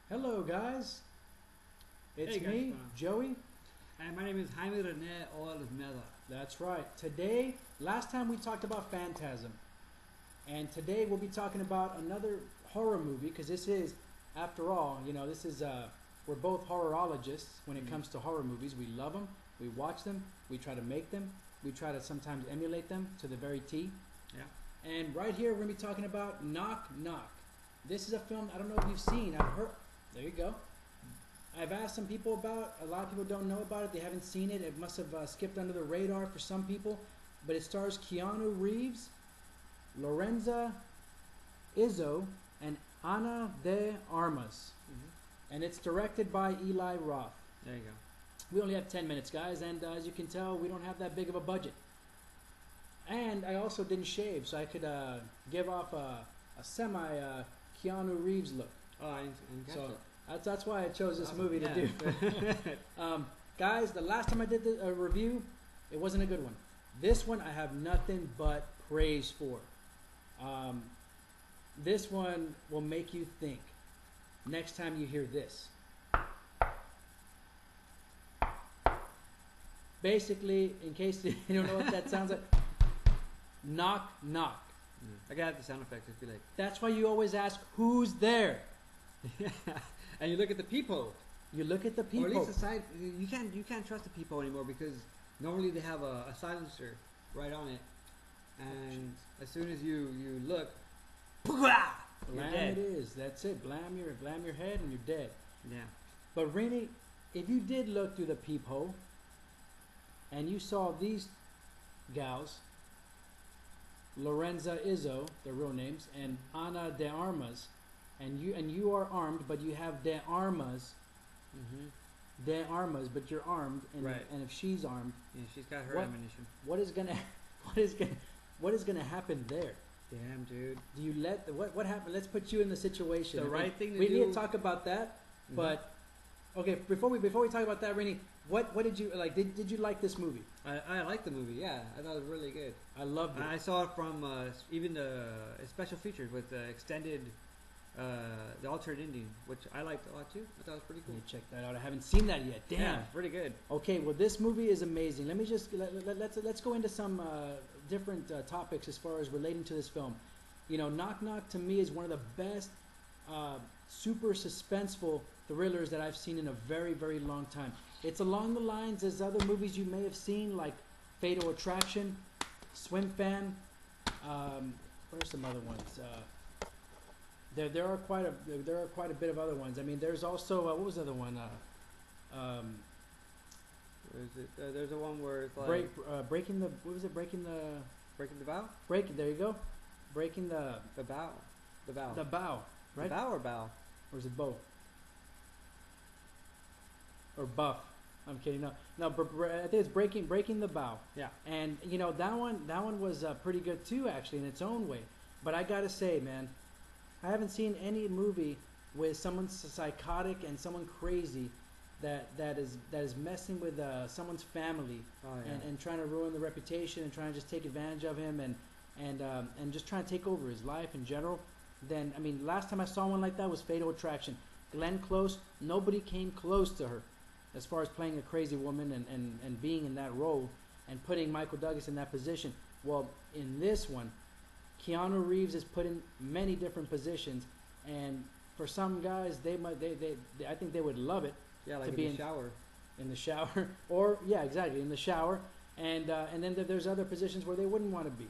Hello, guys. It's Hey guys, me, Joey. and my name is Jaime Rene Oil of Meda. That's right. Today, last time we talked about Phantasm, and today we'll be talking about another horror movie because this is, after all, this is we're both horrorologists when it comes to horror movies. We love them, we watch them, we try to make them, we try to sometimes emulate them to the very T. Yeah. And right here, we're gonna be talking about Knock Knock. This is a film I don't know if you've seen. I've heard. There you go. I've asked some people about. A lot of people don't know about it. They haven't seen it. It must have skipped under the radar for some people. But it stars Keanu Reeves, Lorenza Izzo, and Ana de Armas. And it's directed by Eli Roth. There you go. We only have 10 minutes, guys, and as you can tell, we don't have that big of a budget. And I also didn't shave, so I could give off a semi Keanu Reeves look. Oh, I didn't catch So it. that's why I chose this Awesome. movie to do. Guys, the last time I did the review, it wasn't a good one. This one I have nothing but praise for. This one will make you think next time you hear this. Basically, in case you don't know what that sounds like, knock, knock. I got the sound effects if you like. That's why you always ask, who's there? And you look at the people. You look at the people. Or at least the side. You can't trust the people anymore because normally they have a silencer right on it, and as soon as you look, you're Blam dead. it is. That's it. Blam your head and you're dead. Yeah. But Rene, if you did look through the peephole and you saw these gals, Lorenza Izzo, their real names, and Ana de Armas, and you are armed, but you have de Armas, de Armas, but you're armed, and Right. and if she's armed, Yeah, she's got her What? ammunition. what is gonna what is gonna happen there? Damn, dude. Do you let what happened? Let's put you in the situation. The And right thing to we need do- to talk about that, Mhm. but okay, before we talk about that, Rene, what did you like? Did you like this movie? I like the movie. Yeah, I thought it was really good. I loved it. I saw it from even the special features with the extended, the alternate ending, which I liked a lot too. I thought it was pretty cool. Let me check that out. I haven't seen that yet. Damn. Yeah, pretty good. Okay, well, this movie is amazing. Let me just let's go into some different topics as far as relating to this film. Knock Knock to me is one of the best super suspenseful thrillers that I've seen in a very, very long time. It's along the lines as other movies you may have seen, like Fatal Attraction, Swim Fan. What are some other ones? There are quite a bit of other ones. I mean, there's also what was the other one? Where is it? There's a one where it's like Breaking the what was it? Breaking the breaking the bow, breaking. There you go. Breaking the bow, the bow, bow, right? the bow or bow. Or is it both? Or buff? I'm kidding. No. I think it's breaking the bow. Yeah. And that one was pretty good too, actually, in its own way. But I gotta say, man, I haven't seen any movie with someone psychotic and someone crazy that is messing with someone's family Oh yeah. and trying to ruin the reputation and trying to just take advantage of him and just trying to take over his life in general. Then I mean, last time I saw one like that was Fatal Attraction. Glenn Close, nobody came close to her as far as playing a crazy woman and being in that role and putting Michael Douglas in that position. Well, in this one, Keanu Reeves is put in many different positions, and for some guys, I think they would love it Yeah, to like be in the shower. in the shower, or yeah, exactly, in the shower, and then there's other positions where they wouldn't want to be,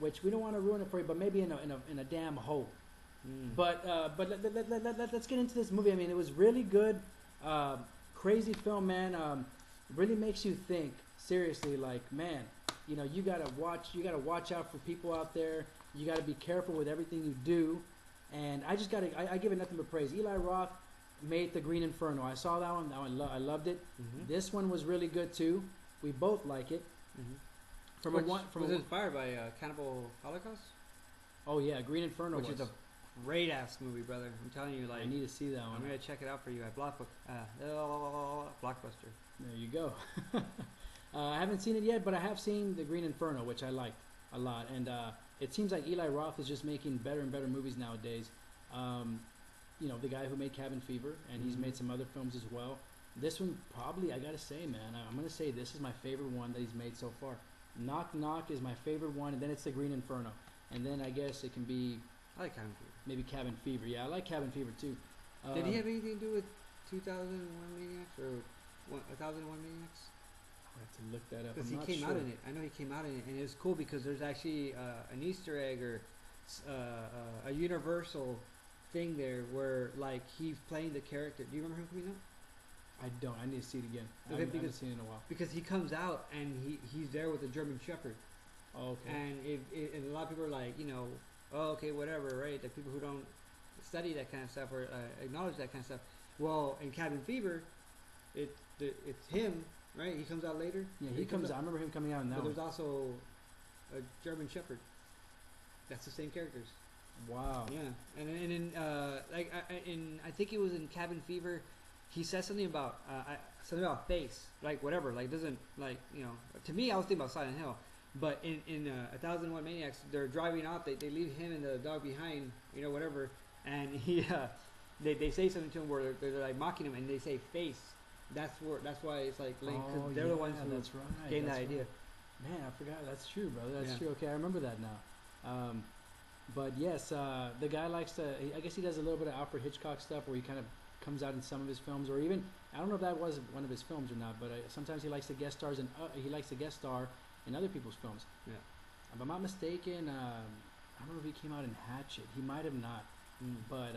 which we don't want to ruin it for you, but maybe in a damn hole. But let's get into this movie. I mean, it was really good, crazy film, man. Really makes you think seriously. Like, man, you gotta watch out for people out there. You gotta be careful with everything you do. And I give it nothing but praise. Eli Roth made The Green Inferno. I saw that one. I loved it. This one was really good too. We both like it. Was it inspired by Cannibal Holocaust? Oh yeah, Green Inferno Which was. is a great ass movie, brother. I'm telling you, like I need to see that one. I'm gonna check it out for you at Blockbuster. There you go. I haven't seen it yet, but I have seen The Green Inferno, which I liked a lot. And it seems like Eli Roth is just making better and better movies nowadays. the guy who made Cabin Fever, and he's made some other films as well. This one probably, I gotta say, man, I'm gonna say this is my favorite one that he's made so far. Knock Knock is my favorite one, and then it's The Green Inferno, and then I guess it can be I like Cabin Fever. maybe Cabin Fever. Yeah, I like Cabin Fever too. Did he have anything to do with 2001 Maniacs or 1001 Maniacs? I have to look that up. Because I'm he not came sure. out in it. I know he came out in it, and it was cool because there's actually an Easter egg or a universal thing there where like he's playing the character. Do you remember him coming out? I don't. I need to see it again. Okay, I haven't because- seen it in a while. Because he comes out and he's there with a German Shepherd, Oh, okay. and and a lot of people are like, oh, okay, whatever, right? The people who don't study that kind of stuff or acknowledge that kind of stuff. Well, in Cabin Fever, it's him, right? He comes out later. Yeah, he comes out. I remember him coming out in that But one. there's also a German Shepherd. That's the same characters. Wow. Yeah, and in I think it was in Cabin Fever, he says something about face, like whatever, like doesn't like To me, I was thinking about Silent Hill, but in 1001 Maniacs, they're driving out. They leave him and the dog behind, whatever, and they say something to him where they're like mocking him, and they say face. That's why it's like linked because they're the ones who that's right. gave That's that idea. right. Man, I forgot. That's true, brother. That's Yeah. true. Okay, I remember that now. But yes, the guy likes to. I guess he does a little bit of Alfred Hitchcock stuff where he kind of comes out in some of his films, or even I don't know if that was one of his films or not. But sometimes he likes to guest star in other people's films. Yeah. If I'm not mistaken, I don't know if he came out in Hatchet. He might have not. But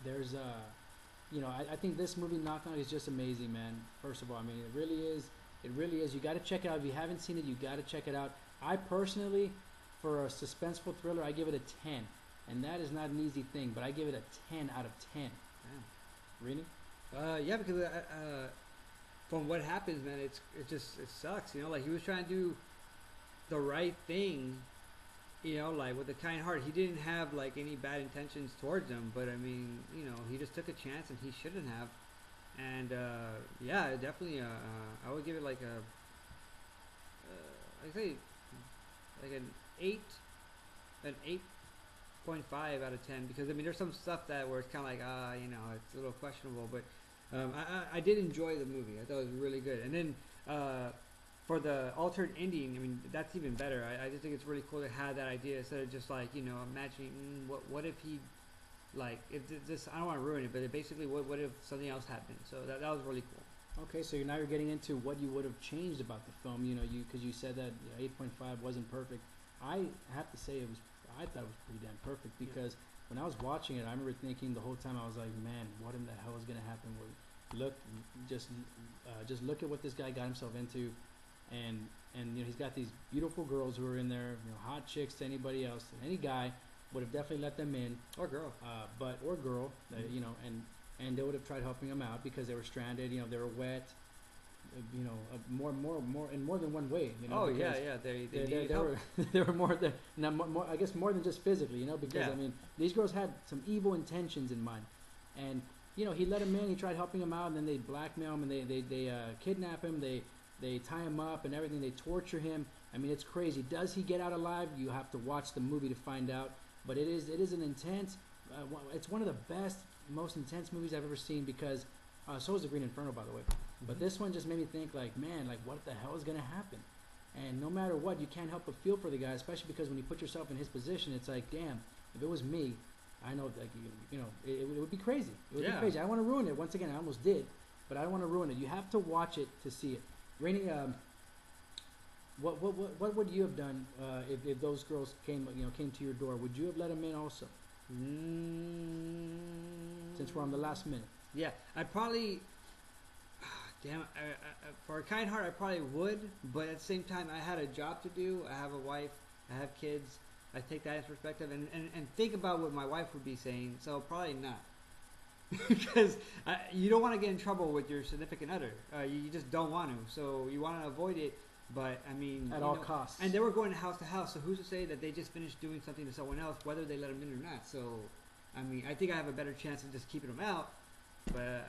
there's I think this movie Knock Knock is just amazing, man. First of all, I mean it really is. It really is. You got to check it out. If you haven't seen it, you got to check it out. I personally, for a suspenseful thriller, I give it a 10, and that is not an easy thing. But I give it a 10 out of 10. Rene? Yeah, because from what happens, man, it sucks. Like he was trying to do the right thing, like with a kind heart. He didn't have like any bad intentions towards them, but I mean, he just took a chance and he shouldn't have. And yeah, definitely. I would give it like I'd say like an 8.5 out of 10 because I mean there's some stuff where it's kind of like it's a little questionable, but I did enjoy the movie. I thought it was really good. And then for the altered ending, I mean that's even better. I just think it's really cool to have that idea instead of just like imagining what if he like if this I don't want to ruin it, but basically what if something else happened. So that was really cool. Okay, so now you're getting into what you would have changed about the film. Because you said that 8.5 wasn't perfect. I have to say I thought it was pretty damn perfect because when I was watching it, I remember thinking the whole time I was like, man, what in the hell is gonna happen? Just look at what this guy got himself into, and he's got these beautiful girls who are in there, hot chicks to anybody else, any guy would have definitely let them in Or girl. or girl, and they would have tried helping them out because they were stranded, they were wet, more in more than one way. Oh yeah, because they needed help. they were more than more, I guess more than just physically, because Yeah. I mean these girls had some evil intentions in mind, and he let him in, he tried helping him out, and then they blackmail him and they kidnap him, they tie him up and everything, they torture him. I mean it's crazy. Does he get out alive? You have to watch the movie to find out. But it is an intense. It's one of the best, most intense movies I've ever seen because so is The Green Inferno, by the way. But this one just made me think like, man, like what the hell is gonna happen? And no matter what, you can't help but feel for the guy, especially because when you put yourself in his position, it's like, damn, if it was me, I know like it would be crazy. It would be crazy. I don't want to ruin it. Once again, I almost did, but I don't want to ruin it. You have to watch it to see it. Rainy, what would you have done if those girls came to your door? Would you have let them in also? Since we're on the last minute. Yeah, I probably. Damn, for a kind heart, I probably would, but at the same time, I had a job to do. I have a wife. I have kids. I take that into perspective and think about what my wife would be saying. So probably not, because you don't want to get in trouble with your significant other. You just don't want to. So you want to avoid it. But I mean, at all costs. And they were going house to house. So who's to say that they just finished doing something to someone else, whether they let them in or not? So, I mean, I think I have a better chance of just keeping them out. But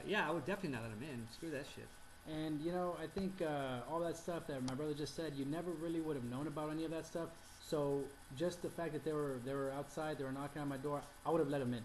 yeah, I would definitely not let them in. Screw that shit. And I think all that stuff that my brother just said, you never really would have known about any of that stuff. So just the fact that they were outside, they were knocking on my door, I would have let them in.